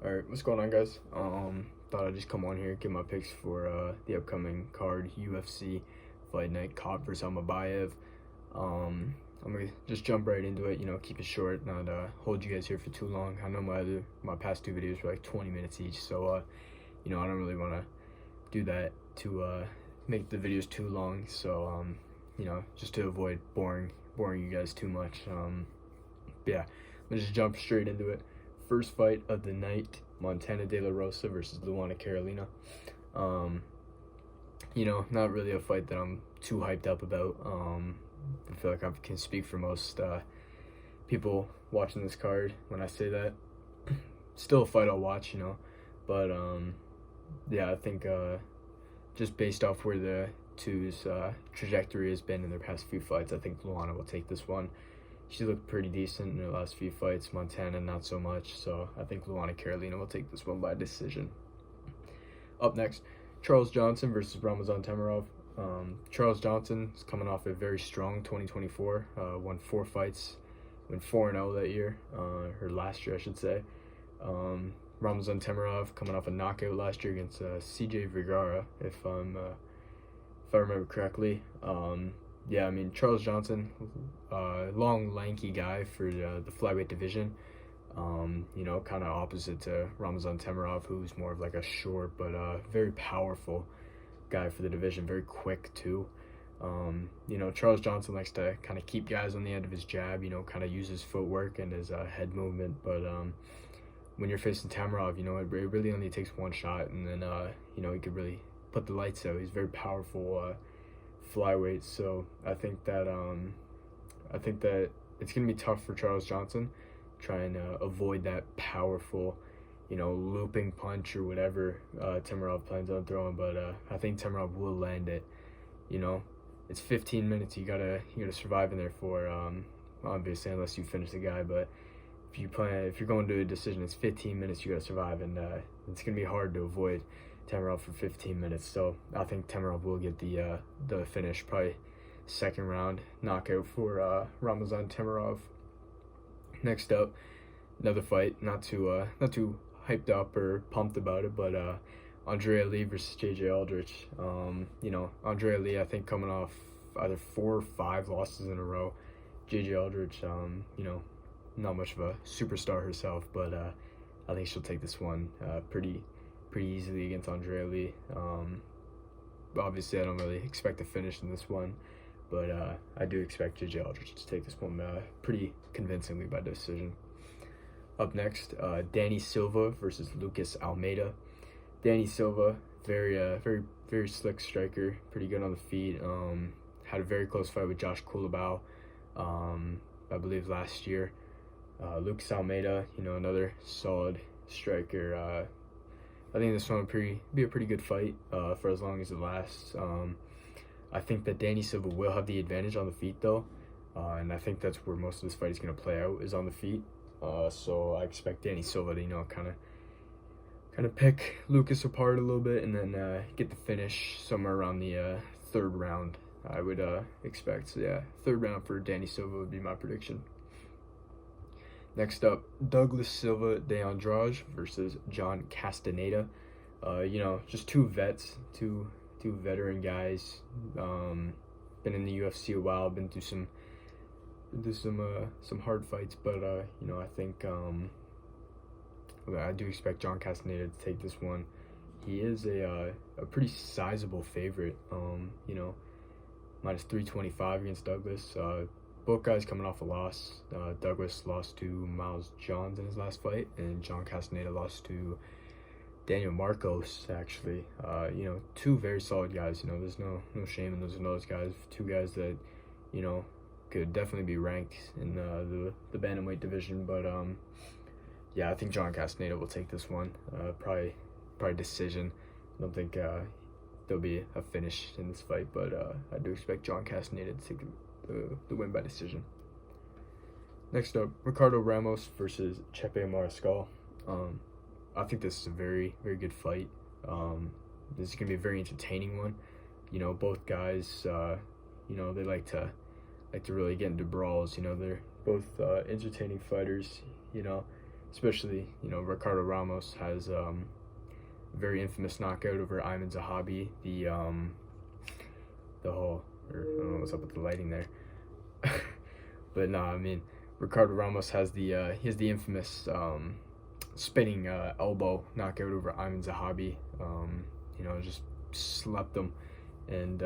Alright, what's going on, guys? Thought I'd just come on here, give my picks for the upcoming card, UFC Fight Night, Kape versus Almabayev. I'm gonna just jump right into it, keep it short, not hold you guys here for too long. I know my past two videos were like 20 minutes each, so I don't really want to do that to make the videos too long. So just to avoid boring you guys too much. Yeah, let's just jump straight into it. First fight of the night, Montana De La Rosa versus Luana Carolina. Not really a fight that I'm too hyped up about. I feel like I can speak for most people watching this card when I say that. Still a fight I'll watch, but yeah, I think just based off where the two's trajectory has been in their past few fights, I think Luana will take this one. She looked pretty decent in her last few fights. Montana, not so much. So I think Luana Carolina will take this one by decision. Up next, Charles Johnson versus Ramazan Tamarov. Charles Johnson is coming off a very strong 2024. Won 4 fights, went 4-0 that year, or last year, I should say. Ramazan Tamarov coming off a knockout last year against CJ Vergara, if I remember correctly. Yeah, I mean, Charles Johnson, long, lanky guy for the flyweight division. Kind of opposite to Ramazan Tamarov, who's more of like a short but very powerful guy for the division, very quick too. Charles Johnson likes to kind of keep guys on the end of his jab, kind of use his footwork and his head movement. But when you're facing Tamarov, it really only takes one shot, and then, he could really put the lights out. He's very powerful flyweight, so I think that it's gonna be tough for Charles Johnson trying to avoid that powerful, looping punch or whatever Tamarov plans on throwing. But I think Tamarov will land it. It's 15 minutes. You gotta survive in there for obviously, unless you finish the guy. But if you're going to a decision, it's 15 minutes. You gotta survive, and it's gonna be hard to avoid Tamarov for 15 minutes. So I think Tamarov will get the finish, probably second round knockout for Ramazan Tamarov. Next up, another fight, not too hyped up or pumped about it, but Andrea Lee versus JJ Aldrich. Andrea Lee, I think, coming off either 4 or 5 losses in a row. JJ Aldrich, not much of a superstar herself, but I think she'll take this one pretty easily against Andrea Lee. Obviously, I don't really expect a finish in this one, but I do expect JJ Aldrich to take this one pretty convincingly by decision. Up next, Danny Silva versus Lucas Almeida. Danny Silva, very slick striker, pretty good on the feet. Had a very close fight with Josh Kulabau, I believe last year. Lucas Almeida, another solid striker. I think this one will be a pretty good fight for as long as it lasts. I think that Danny Silva will have the advantage on the feet, though, and I think that's where most of this fight is going to play out, is on the feet. So I expect Danny Silva to, kind of pick Lucas apart a little bit, and then get the finish somewhere around the 3rd round, I would expect. So yeah, 3rd round for Danny Silva would be my prediction. Next up, Douglas Silva de Andrade versus John Castaneda. Just two vets, two veteran guys. Been in the UFC a while, been through some hard fights, but I think I do expect John Castaneda to take this one. He is a pretty sizable favorite. Minus 325 against Douglas. Both guys coming off a loss. Douglas lost to Miles Johns in his last fight, and John Castaneda lost to Daniel Marcos, actually. Two very solid guys. There's no shame in those guys. Two guys that, could definitely be ranked in the bantamweight division. But yeah, I think John Castaneda will take this one. Probably decision. I don't think there'll be a finish in this fight, but I do expect John Castaneda to take the win by decision. Next up, Ricardo Ramos versus Chepe Mariscal. I think this is a very, very good fight. This is going to be a very entertaining one. Both guys, they like to really get into brawls. They're both entertaining fighters, especially, you know, Ricardo Ramos has a very infamous knockout over Ayman Zahabi. The whole, or I don't know what's up with the lighting there. But no, I mean, Ricardo Ramos has the infamous spinning elbow knockout over Ayman Zahabi. You know, just slept him. And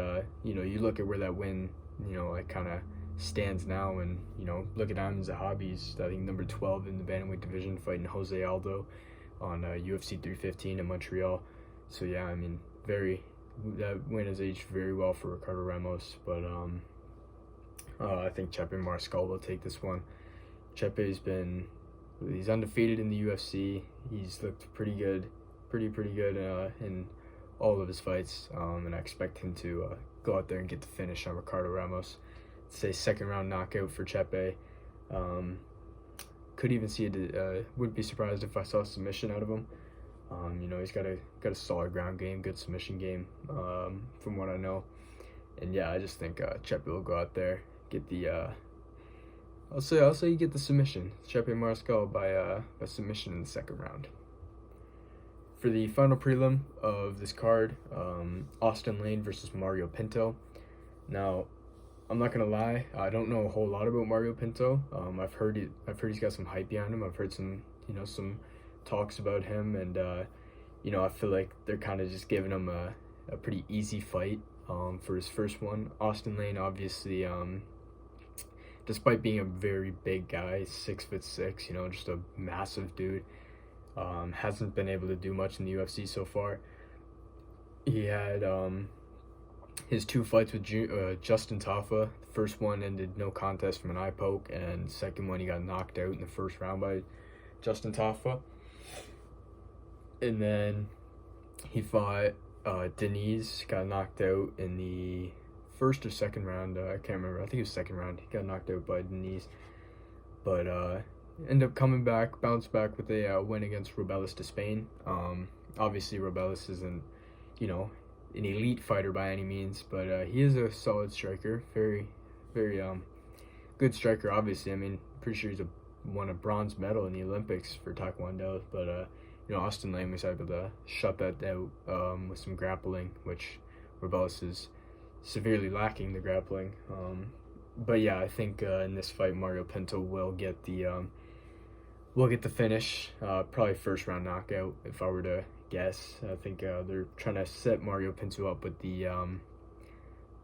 you know, you look at where that win, you know, like kind of stands now, and you know, look at Ayman Zahabi's, I think, number 12 in the bantamweight division, fighting Jose Aldo on UFC 315 in Montreal. So yeah, I mean, that win has aged very well for Ricardo Ramos. But I think Chepe Mariscal will take this one. He's undefeated in the UFC. He's looked pretty good in all of his fights, and I expect him to go out there and get the finish on Ricardo Ramos. Say second round knockout for Chepe. Could even see wouldn't be surprised if I saw a submission out of him. You know, he's got a solid ground game, good submission game, from what I know. And yeah, I just think Chepe will go out there, get the I'll say you get the submission. Chepe Mariscal by submission in the second round. For the final prelim of this card, Austin Lane versus Mario Pinto. Now, I'm not gonna lie, I don't know a whole lot about Mario Pinto. I've heard he's got some hype behind him. I've heard some talks about him, and you know, I feel like they're kind of just giving him a pretty easy fight for his first one. Austin Lane, obviously, despite being a very big guy, 6'6", you know, just a massive dude, hasn't been able to do much in the UFC so far. He had his two fights with Justin Tafa. The first one ended no contest from an eye poke, and the second one he got knocked out in the first round by Justin Tafa. And then he fought Deniz, got knocked out in the first or second round. I can't remember. I think it was second round. He got knocked out by Deniz. But ended up coming back, bounced back with a win against Robelis de Spain. Obviously, Robelis isn't, you know, an elite fighter by any means, but he is a solid striker. Very, very good striker, obviously. I mean, pretty sure he's won a bronze medal in the Olympics for Taekwondo, but you know, Austin Lane was able to shut that out with some grappling, which Robelis is severely lacking the grappling. But yeah, I think in this fight, Mario Pinto will get the finish. Probably first round knockout, if I were to guess. I think they're trying to set Mario Pinto up with the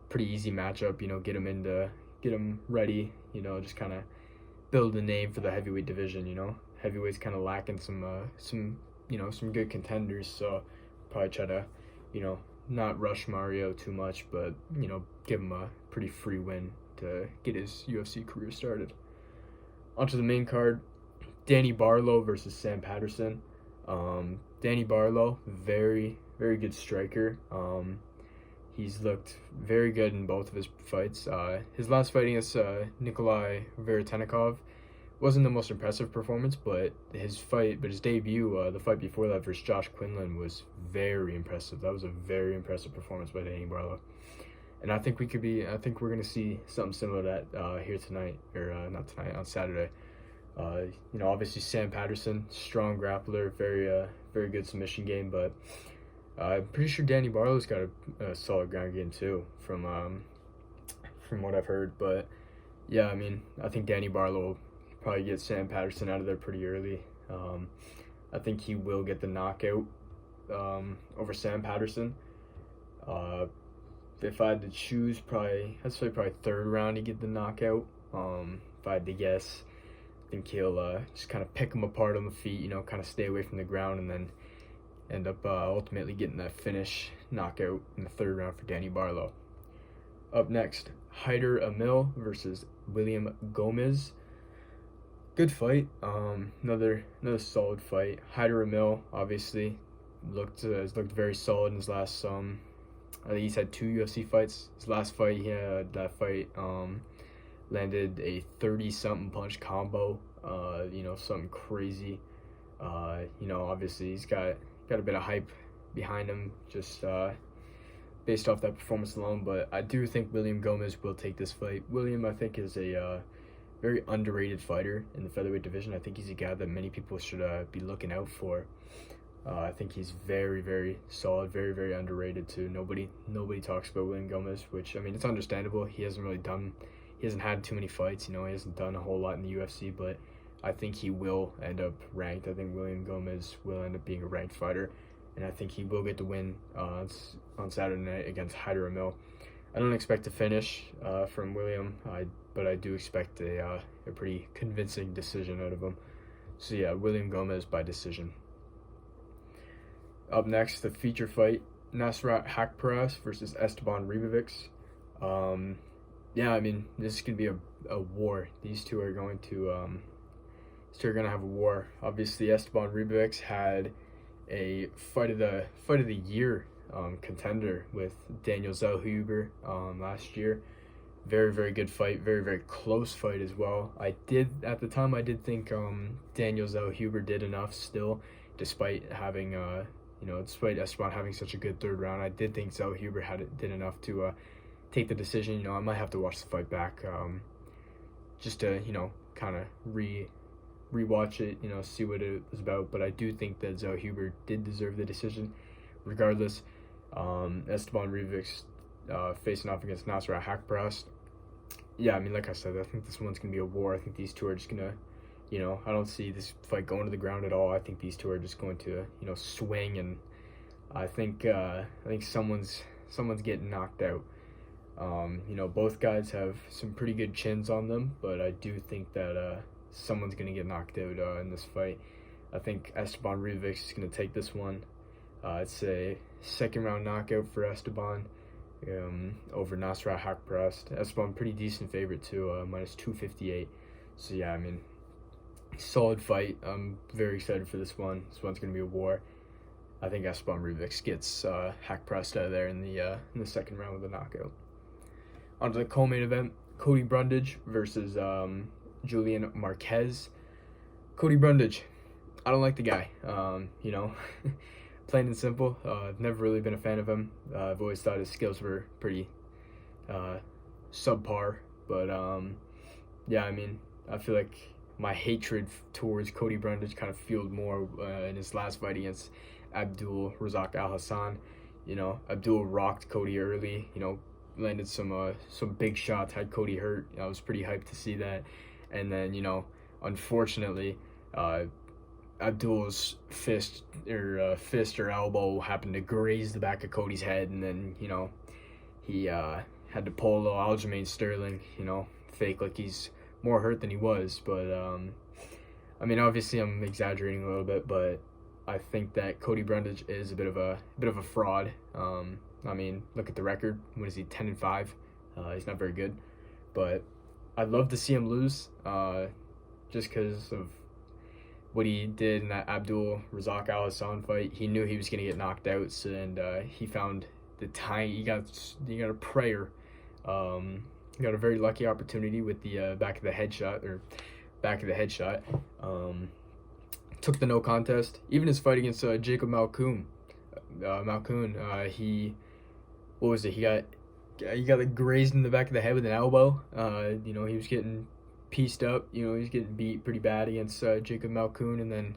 pretty easy matchup. You know, get him ready. You know, just kind of build a name for the heavyweight division. You know, heavyweight's kind of lacking some good contenders. So probably try to, you know, not rush Mario too much, but you know, give him a pretty free win to get his UFC career started. Onto the main card, Danny Barlow versus Sam Patterson. Danny Barlow, very, very good striker. He's looked very good in both of his fights. His last fight against Nikolai Veretennikov wasn't the most impressive performance, but his debut, the fight before that versus Josh Quinlan, was very impressive. That was a very impressive performance by Danny Barlow. And I think we're going to see something similar to that here tonight, or not tonight, on Saturday. You know, obviously Sam Patterson, strong grappler, very good submission game, but I'm pretty sure Danny Barlow's got a solid ground game too, from what I've heard. But yeah, I mean, I think Danny Barlow will probably get Sam Patterson out of there pretty early. I think he will get the knockout over Sam Patterson. If I had to choose, I'd say probably third round he get the knockout. If I had to guess, I think he'll just kind of pick him apart on the feet, you know, kind of stay away from the ground, and then end up ultimately getting that finish knockout in the third round for Danny Barlow. Up next, Haider Amil versus William Gomez. Good fight. Another solid fight. Haider Amil obviously has looked very solid in his last I think he's had 2 UFC fights. His last fight, landed a 30-something punch combo. You know, something crazy. You know, obviously he's got a bit of hype behind him, just based off that performance alone. But I do think William Gomez will take this fight. William, I think, is a very underrated fighter in the featherweight division. I think he's a guy that many people should be looking out for. I think he's very, very solid, very, very underrated too. Nobody talks about William Gomez, which, I mean, it's understandable. He hasn't had too many fights. He hasn't done a whole lot in the UFC, but I think he will end up ranked. I think William Gomez will end up being a ranked fighter, and I think he will get the win on Saturday night against Hyder Emil. I don't expect a finish from William, but I do expect a pretty convincing decision out of him. So yeah, William Gomez by decision. Up next, the feature fight, Nasrat Haqparast versus Esteban Ribovics. Yeah, I mean, this is going to be a war. These two are going to have a war. Obviously, Esteban Ribovics had a fight of the year contender with Daniel Zellhuber last year. Very, very good fight. Very, very close fight as well. At the time I did think Daniel Zellhuber did enough still, despite having despite Esteban having such a good third round. I did think Zellhuber did enough to take the decision. I might have to watch the fight back just to kind of rewatch it, see what it was about. But I do think that Zellhuber did deserve the decision regardless. Esteban Ribovics facing off against Nasrat Haqparast. Yeah, I mean, like I said, I think this one's gonna be a war. I think these two are just gonna, I don't see this fight going to the ground at all. I think these two are just going to, swing, and I think someone's getting knocked out. Both guys have some pretty good chins on them, but I do think that someone's gonna get knocked out in this fight. I think Esteban Ribovics is gonna take this one. It's a second round knockout for Esteban over Nasrat Haqparast. Esteban, pretty decent favorite too, minus 258. So yeah, I mean, solid fight. I'm very excited for this one. This one's gonna be a war. I think Esteban Ribovics gets Haqparast out of there in the second round with a knockout. On to the co-main event, Cody Brundage versus Julian Marquez. Cody Brundage, I don't like the guy. Plain and simple. I've never really been a fan of him. I've always thought his skills were pretty subpar. But yeah, I mean, I feel like my hatred towards Cody Brundage kind of fueled more in his last fight against Abdul Razak Al Hassan. Abdul rocked Cody early. Landed some big shots, had Cody hurt. I was pretty hyped to see that. And then, unfortunately, Abdul's fist or elbow happened to graze the back of Cody's head, and then he had to pull a little Aljamain Sterling, fake like he's more hurt than he was. But I mean, obviously I'm exaggerating a little bit, but I think that Cody Brundage is a bit of a fraud. I mean, look at the record. What is he, 10-5? He's not very good, but I'd love to see him lose, just because of what he did in that Abdul Razak Al Hassan fight. He knew he was going to get knocked out, and he found the time. He got a prayer. He got a very lucky opportunity with the back of the headshot. Took the no contest. Even his fight against Jacob Malkoun. He got like grazed in the back of the head with an elbow. He was getting pieced up. He was getting beat pretty bad against Jacob Malkoun, and then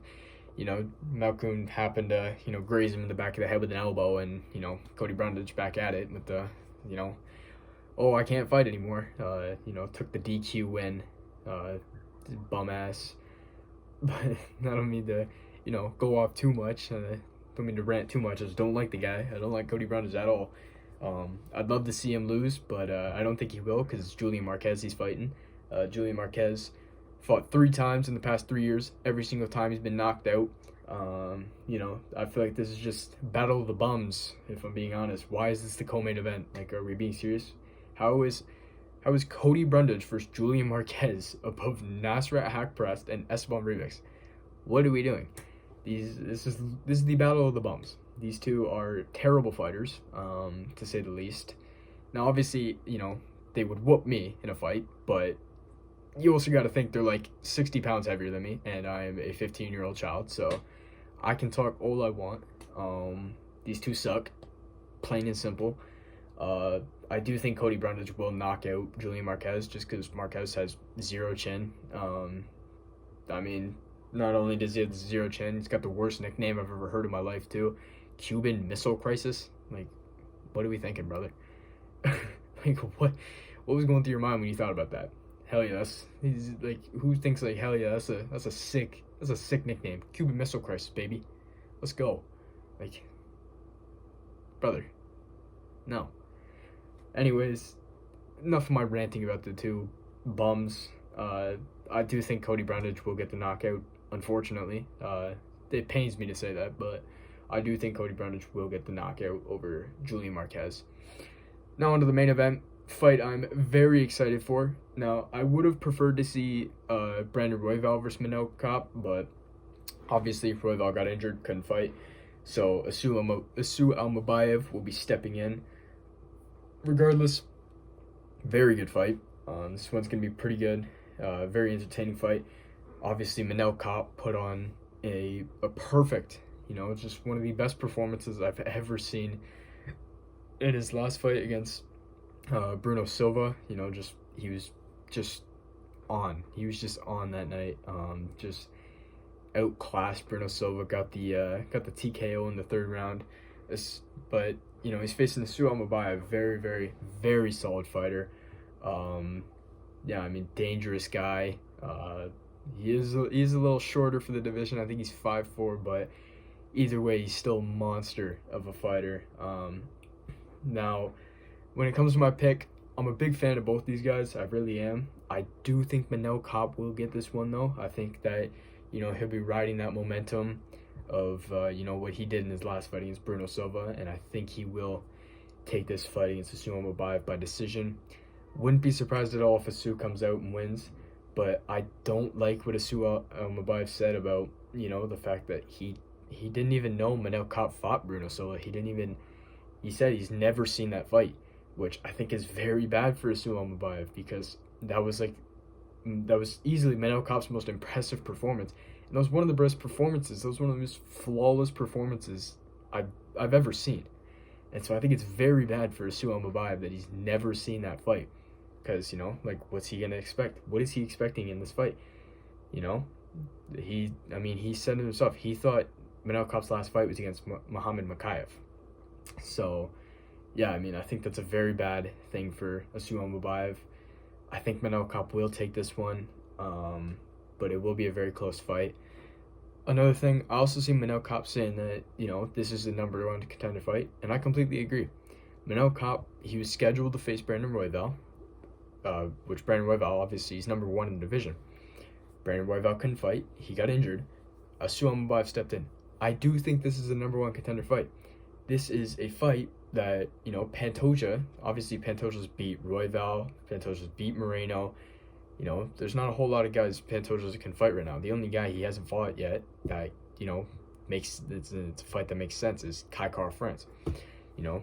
Malkoun happened to graze him in the back of the head with an elbow, and Cody Brundage back at it with the oh, I can't fight anymore. Took the DQ win. Bum ass. But I don't mean to go off too much. Don't mean to rant too much. I just don't like the guy. I don't like Cody Brundage at all. I'd love to see him lose, but I don't think he will, because it's Julian Marquez he's fighting. Julian Marquez fought 3 times in the past 3 years. Every single time he's been knocked out. I feel like this is just battle of the bums, if I'm being honest. Why is this the co-main event? Like, are we being serious? How is Cody Brundage versus Julian Marquez above Nasrat Haqparast and Esteban Ribovics? What are we doing? This is the battle of the bums. These two are terrible fighters, to say the least. Now, obviously, they would whoop me in a fight, but you also got to think they're like 60 pounds heavier than me, and I am a 15-year-old child, so I can talk all I want. These two suck, plain and simple. I do think Cody Brundage will knock out Julian Marquez just because Marquez has zero chin. I mean, not only does he have zero chin, he's got the worst nickname I've ever heard in my life too, Cuban Missile Crisis. Like, what are we thinking, brother? Like, what was going through your mind when you thought about that? Hell yeah, he's like, who thinks like, hell yeah, that's a sick nickname, Cuban Missile Crisis, baby. Let's go. Like, brother, no. Anyways, enough of my ranting about the two bums. I do think Cody Brundage will get the knockout, unfortunately. It pains me to say that, but I do think Cody Brundage will get the knockout over Julian Marquez. Now on to the main event, fight I'm very excited for. Now, I would have preferred to see Brandon Royval versus Manel Kape, but obviously Royval got injured, couldn't fight. So Asu Almabayev will be stepping in. Regardless, very good fight. This one's going to be pretty good. Very entertaining fight. Obviously, Manel Kape put on a perfect, just one of the best performances I've ever seen in his last fight against Bruno Silva. He was just on. He was just on that night. Just outclassed Bruno Silva. Got the TKO in the third round. But he's facing Asu Almabayev, very, very, very solid fighter. Dangerous guy. He's a little shorter for the division. I think he's 5'4", but either way, he's still a monster of a fighter. Now, when it comes to my pick, I'm a big fan of both these guys. I really am. I do think Manel Kape will get this one, though. I think that, he'll be riding that momentum of, what he did in his last fight against Bruno Silva, and I think he will take this fight against Asu Almabayev by decision. Wouldn't be surprised at all if Asu comes out and wins, but I don't like what Asu Almabayev said about, the fact that he didn't even know Manel Kape fought Bruno Silva. He said he's never seen that fight, which I think is very bad for Asu Almabayev, because that was easily Manel Kape's most impressive performance. And that was one of the best performances. That was one of the most flawless performances I've ever seen. And so I think it's very bad for Asu Almabayev that he's never seen that fight. Because, what's he going to expect? What is he expecting in this fight? He said it himself. He thought Manel Kape's last fight was against Muhammad Makayev. So, yeah, I think that's a very bad thing for Asu Almabayev. I think Manel Kape will take this one, but it will be a very close fight. Another thing, I also see Manel Kape saying that, this is the number one contender fight, and I completely agree. Manel Kape, he was scheduled to face Brandon Royval, which Brandon Royval, obviously, he's number one in the division. Brandon Royval couldn't fight. He got injured. Asu Almabayev stepped in. I do think this is the number one contender fight. This is a fight that, Pantoja, obviously Pantoja's beat Royval, Pantoja's beat Moreno. There's not a whole lot of guys Pantoja can fight right now. The only guy he hasn't fought yet that, it's a fight that makes sense is Kai Kara-France.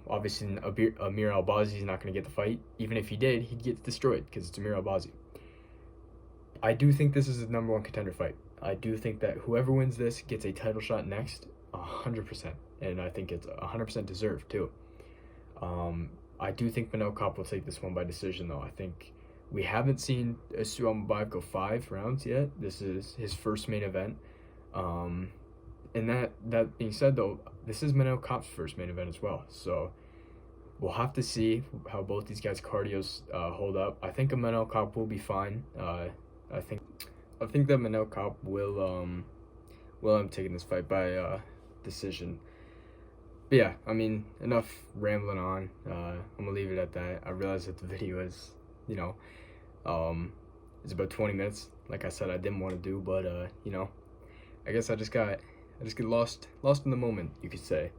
Obviously Amir Albazi is not going to get the fight. Even if he did, he'd get destroyed because it's Amir Albazi. I do think this is the number one contender fight. I do think that whoever wins this gets a title shot next, 100%. And I think it's 100% deserved, too. I do think Manel Kape will take this one by decision, though. I think we haven't seen Asu Almabayev go 5 rounds yet. This is his first main event. And that being said, though, this is Manel Kape's first main event as well. So we'll have to see how both these guys' cardios hold up. I think Manel Kape will be fine. I think that Manel Kape will end up taking this fight by decision. But yeah, enough rambling on. I'm gonna leave it at that. I realize that the video is, it's about 20 minutes. Like I said, I didn't want to do, but I guess I just get lost in the moment, you could say.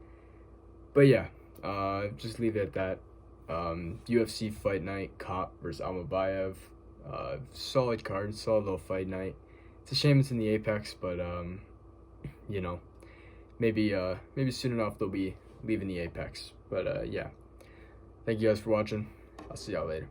But yeah, just leave it at that. UFC Fight Night, Kape versus Almabayev. Solid card, solid little fight night. It's a shame it's in the Apex, but maybe soon enough they'll be leaving the Apex. But yeah, thank you guys for watching. I'll see y'all later.